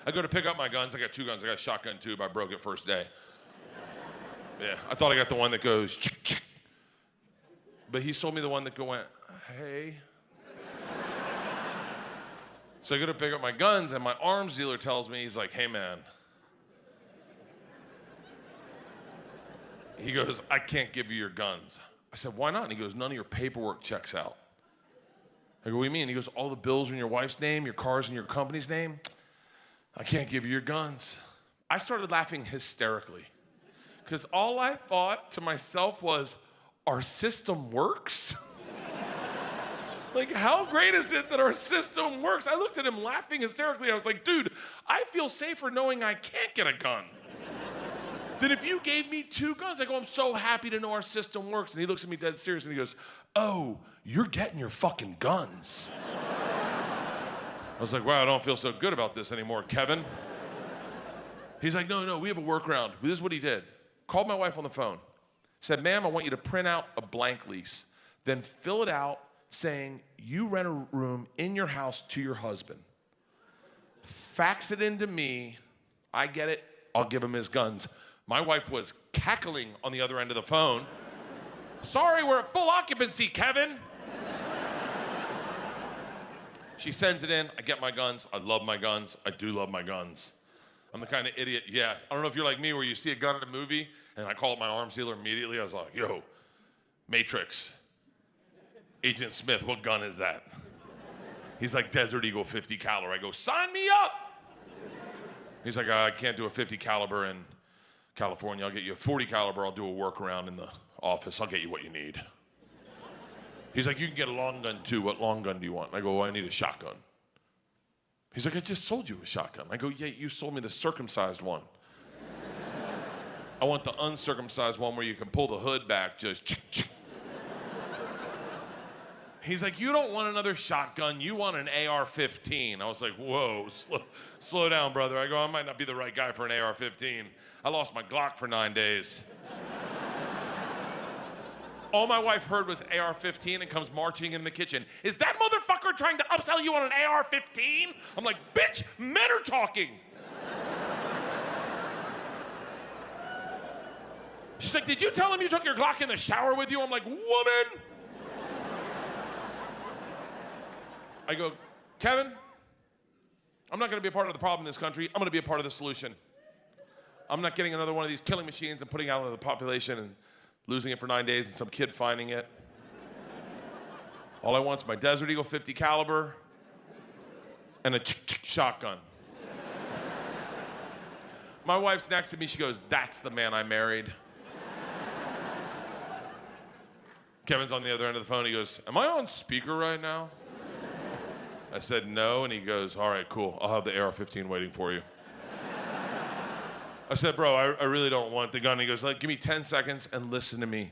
I go to pick up my guns. I got 2 guns. I got a shotgun too, but I broke it first day. Yeah, I thought I got the one that goes, but he sold me the one that went, hey. So I go to pick up my guns, and my arms dealer tells me, he's like, hey, man. He goes, I can't give you your guns. I said, why not? And he goes, none of your paperwork checks out. I go, what do you mean? He goes, all the bills are in your wife's name, your car's in your company's name. I can't give you your guns. I started laughing hysterically because all I thought to myself was, our system works? Like, how great is it that our system works? I looked at him laughing hysterically. I was like, dude, I feel safer knowing I can't get a gun than if you gave me 2 guns. I go, I'm so happy to know our system works. And he looks at me dead serious and he goes, oh, you're getting your fucking guns. I was like, wow, I don't feel so good about this anymore, Kevin. He's like, no, we have a workaround. This is what he did. Called my wife on the phone. Said, ma'am, I want you to print out a blank lease. Then fill it out saying you rent a room in your house to your husband. Fax it into me. I get it. I'll give him his guns. My wife was cackling on the other end of the phone. Sorry, we're at full occupancy, Kevin. She sends it in. I get my guns. I love my guns. I do love my guns. I'm the kind of idiot, yeah. I don't know if you're like me where you see a gun in a movie and I call up my arms dealer immediately. I was like, yo, Matrix. Agent Smith, what gun is that? He's like, Desert Eagle 50 caliber. I go, sign me up. He's like, I can't do a 50 caliber in California. I'll get you a 40 caliber. I'll do a workaround in the office. I'll get you what you need. He's like, you can get a long gun too. What long gun do you want? I go, well, I need a shotgun. He's like, I just sold you a shotgun. I go, yeah, you sold me the circumcised one. I want the uncircumcised one where you can pull the hood back, just. He's like, you don't want another shotgun, you want an AR-15. I was like, whoa, slow down, brother. I go, I might not be the right guy for an AR-15. I lost my Glock for 9 days. All my wife heard was AR-15 and comes marching in the kitchen. Is that motherfucker trying to upsell you on an AR-15? I'm like, bitch, men are talking. She's like, did you tell him you took your Glock in the shower with you? I'm like, woman. I go, Kevin, I'm not gonna be a part of the problem in this country. I'm gonna be a part of the solution. I'm not getting another one of these killing machines and putting it out into the population and losing it for 9 days and some kid finding it. All I want is my Desert Eagle 50 caliber and a shotgun. My wife's next to me, she goes, that's the man I married. Kevin's on the other end of the phone, he goes, am I on speaker right now? I said no, and he goes, all right, cool, I'll have the AR-15 waiting for you. I said, bro, I really don't want the gun. He goes, like, give me 10 seconds and listen to me.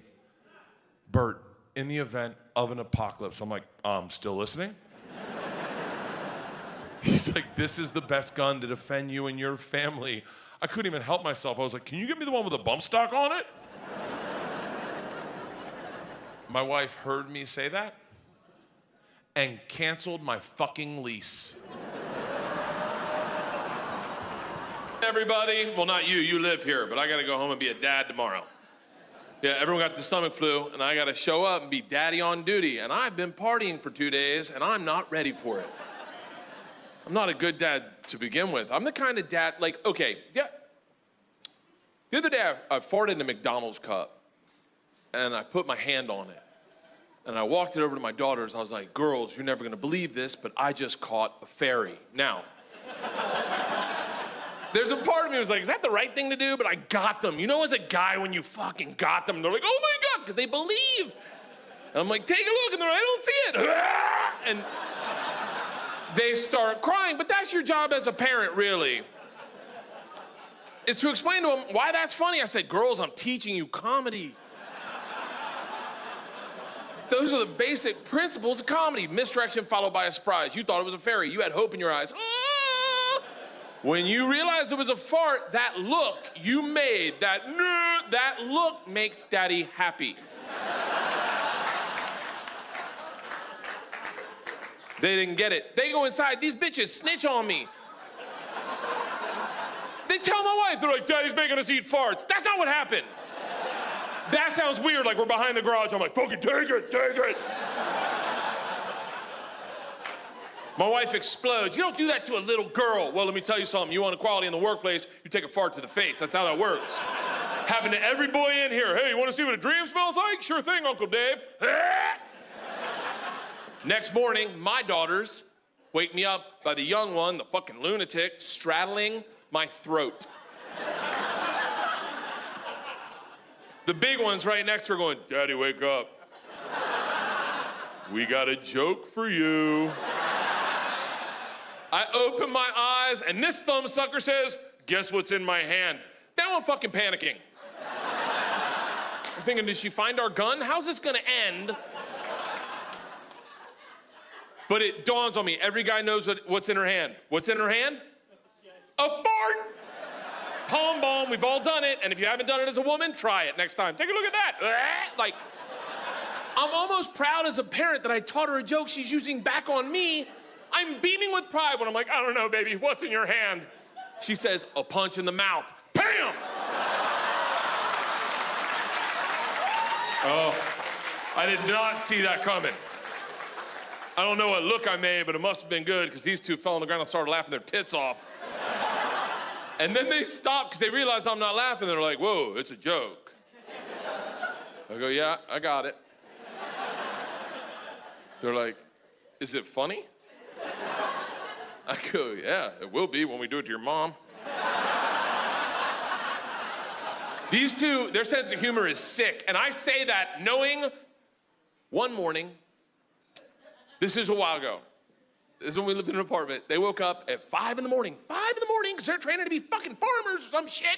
Bert, in the event of an apocalypse. I'm like, still listening? He's like, this is the best gun to defend you and your family. I couldn't even help myself. I was like, can you get me the one with a bump stock on it? My wife heard me say that and canceled my fucking lease. Everybody, well, not you, you live here, but I gotta go home and be a dad tomorrow. Yeah, everyone got the stomach flu, and I gotta show up and be daddy on duty, and I've been partying for 2 days, and I'm not ready for it. I'm not a good dad to begin with. I'm the kind of dad, like, okay, yeah. The other day, I farted in a McDonald's cup, and I put my hand on it. And I walked it over to my daughters. I was like, girls, you're never gonna believe this, but I just caught a fairy. Now, there's a part of me that was like, is that the right thing to do? But I got them. You know, as a guy, when you fucking got them, they're like, oh my God, because they believe. And I'm like, take a look, and they're like, I don't see it. And they start crying, but that's your job as a parent, really, is to explain to them why that's funny. I said, girls, I'm teaching you comedy. Those are the basic principles of comedy. Misdirection followed by a surprise. You thought it was a fairy. You had hope in your eyes. Ah! When you realized it was a fart, that look you made, that look makes daddy happy. They didn't get it. They go inside. These bitches snitch on me. They tell my wife, they're like, Daddy's making us eat farts. That's not what happened. That sounds weird, like we're behind the garage. I'm like, fucking take it. My wife explodes. You don't do that to a little girl. Well, let me tell you something. You want equality in the workplace, you take a fart to the face. That's how that works. Happened to every boy in here. Hey, you want to see what a dream smells like? Sure thing, Uncle Dave. Next morning, my daughters wake me up by the young one, the fucking lunatic, straddling my throat. The big one's right next to her going, Daddy, wake up. We got a joke for you. I open my eyes, and this thumbsucker says, guess what's in my hand? Now I'm fucking panicking. I'm thinking, did she find our gun? How's this gonna end? But it dawns on me, every guy knows what's in her hand. What's in her hand? A fart! Palm balm, we've all done it, and if you haven't done it as a woman, try it next time. Take a look at that. Like, I'm almost proud as a parent that I taught her a joke she's using back on me. I'm beaming with pride when I'm like, I don't know, baby, what's in your hand? She says, a punch in the mouth. Bam! Oh, I did not see that coming. I don't know what look I made, but it must have been good because these two fell on the ground and started laughing their tits off. And then they stopped because they realized I'm not laughing. They're like, whoa, it's a joke. I go, yeah, I got it. They're like, is it funny? I go, yeah, it will be when we do it to your mom. These two, their sense of humor is sick. And I say that knowing one morning, this is a while ago. This is when we lived in an apartment. They woke up at 5 in the morning. 5 in the morning, because they're training to be fucking farmers or some shit.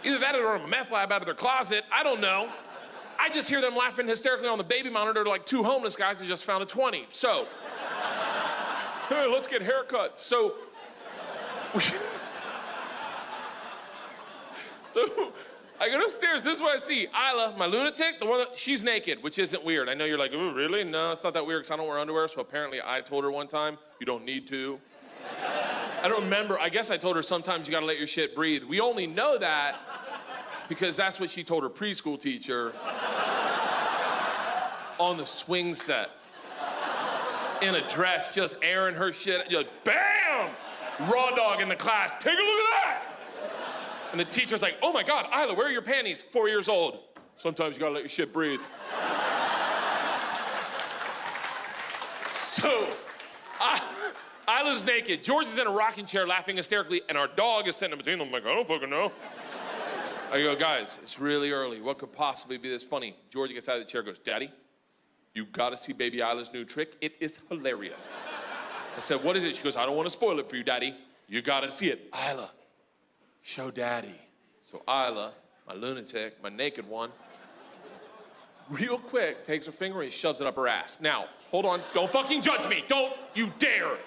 Either that or they're on a meth lab out of their closet. I don't know. I just hear them laughing hysterically on the baby monitor like two homeless guys that just found a 20. So, hey, let's get haircuts. So I go upstairs, this is what I see. Isla, my lunatic, the one that, she's naked, which isn't weird. I know you're like, ooh, really? No, it's not that weird because I don't wear underwear, so apparently I told her one time, you don't need to. I don't remember, I guess I told her sometimes you gotta let your shit breathe. We only know that because that's what she told her preschool teacher on the swing set. In a dress, just airing her shit, just bam! Raw dog in the class, take a look at that! And the teacher's like, oh my God, Isla, where are your panties? 4 years old. Sometimes you gotta let your shit breathe. So, Isla's naked. George is in a rocking chair laughing hysterically, and our dog is sitting in between them. I'm like, I don't fucking know. I go, guys, it's really early. What could possibly be this funny? George gets out of the chair and goes, Daddy, you gotta see baby Isla's new trick. It is hilarious. I said, what is it? She goes, I don't wanna spoil it for you, Daddy. You gotta see it. Isla, show Daddy. So Isla, my lunatic, my naked one, real quick takes her finger and shoves it up her ass. Now, hold on, don't fucking judge me. Don't you dare.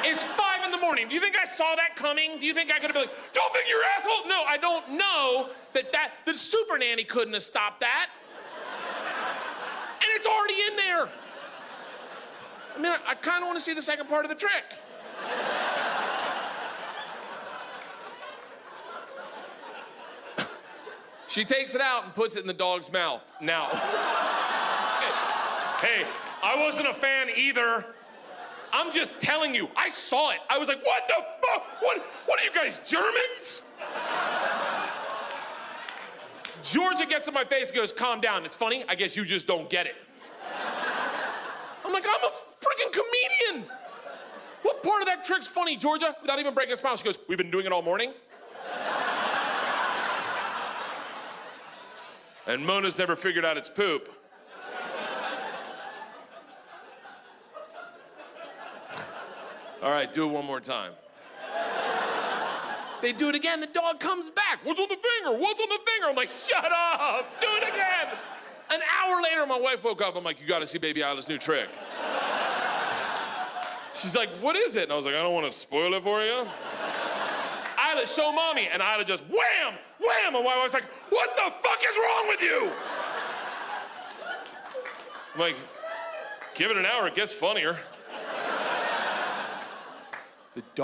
It's 5 in the morning. Do you think I saw that coming? Do you think I could have been like, don't finger your asshole? No, I don't know that the super nanny couldn't have stopped that. And it's already in there. I mean, I kind of want to see the second part of the trick. She takes it out and puts it in the dog's mouth. Now, hey, I wasn't a fan either. I'm just telling you, I saw it. I was like, what the fuck? What are you guys, Germans? Georgia gets in my face and goes, calm down, it's funny, I guess you just don't get it. I'm like, I'm a freaking comedian. What part of that trick's funny, Georgia? Without even breaking a smile, she goes, we've been doing it all morning. And Mona's never figured out its poop. All right, do it one more time. They do it again, the dog comes back. What's on the finger? What's on the finger? I'm like, shut up, do it again. An hour later, my wife woke up. I'm like, you gotta see baby Isla's new trick. She's like, what is it? And I was like, I don't wanna spoil it for you. Isla, show mommy. And Isla just wham, wham. And my wife's like, what the fuck is wrong with you? I'm like, give it an hour, it gets funnier. The dog